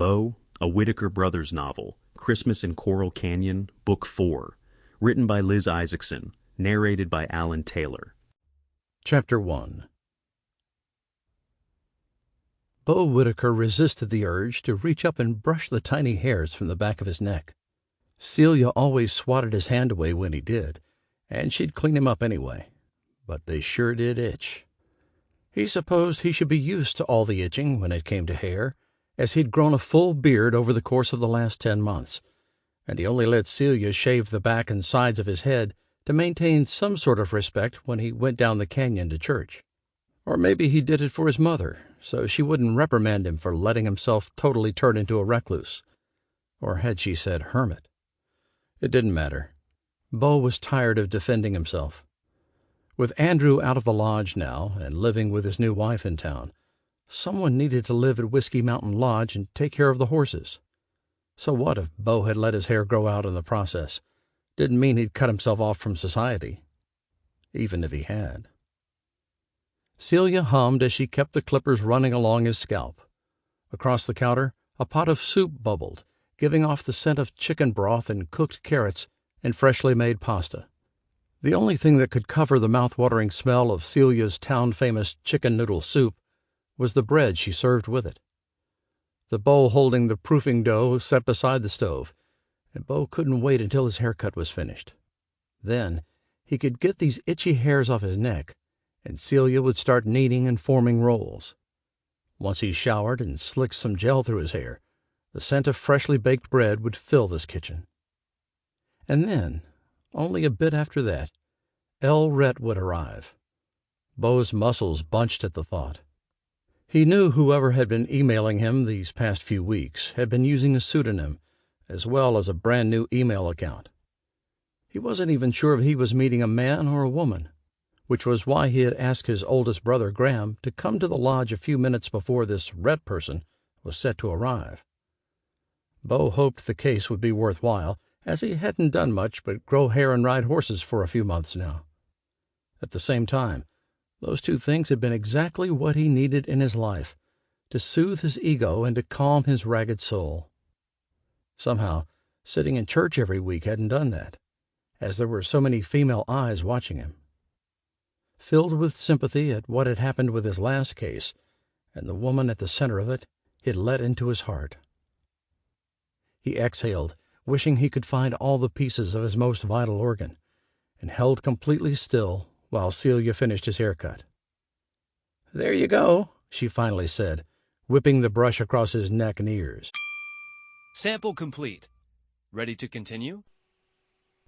Beau, a Whittaker Brothers novel, Christmas in Coral Canyon, Book 4, written by Liz Isaacson, narrated by Alan Taylor. Chapter 1. Beau Whittaker resisted the urge to reach up and brush the tiny hairs from the back of his neck. Celia always swatted his hand away when he did, and she'd clean him up anyway. But they sure did itch. He supposed he should be used to all the itching when it came to hair, as he'd grown a full beard over the course of the last 10 months, and he only let Celia shave the back and sides of his head to maintain some sort of respect when he went down the canyon to church. Or maybe he did it for his mother, so she wouldn't reprimand him for letting himself totally turn into a recluse. Or had she said hermit? It didn't matter. Beau was tired of defending himself. With Andrew out of the lodge now and living with his new wife in town, someone needed to live at Whiskey Mountain Lodge and take care of the horses. So what if Beau had let his hair grow out in the process? Didn't mean he'd cut himself off from society. Even if he had. Celia hummed as she kept the clippers running along his scalp. Across the counter, a pot of soup bubbled, giving off the scent of chicken broth and cooked carrots and freshly made pasta. The only thing that could cover the mouth-watering smell of Celia's town-famous chicken noodle soup was the bread she served with it. The bowl holding the proofing dough set beside the stove, and Beau couldn't wait until his haircut was finished. Then he could get these itchy hairs off his neck, and Celia would start kneading and forming rolls. Once he showered and slicked some gel through his hair, the scent of freshly baked bread would fill this kitchen. And then, only a bit after that, El Rhett would arrive. Beau's muscles bunched at the thought. He knew whoever had been emailing him these past few weeks had been using a pseudonym, as well as a brand-new email account. He wasn't even sure if he was meeting a man or a woman, which was why he had asked his oldest brother, Graham, to come to the lodge a few minutes before this Rhett person was set to arrive. Beau hoped the case would be worthwhile, as he hadn't done much but grow hair and ride horses for a few months now. At the same time, those two things had been exactly what he needed in his life, to soothe his ego and to calm his ragged soul. Somehow, sitting in church every week hadn't done that, as there were so many female eyes watching him. Filled with sympathy at what had happened with his last case, and the woman at the center of it, he'd let into his heart. He exhaled, wishing he could find all the pieces of his most vital organ, and held completely still while Celia finished his haircut. "There you go," she finally said, whipping the brush across his neck and ears. Sample complete. Ready to continue?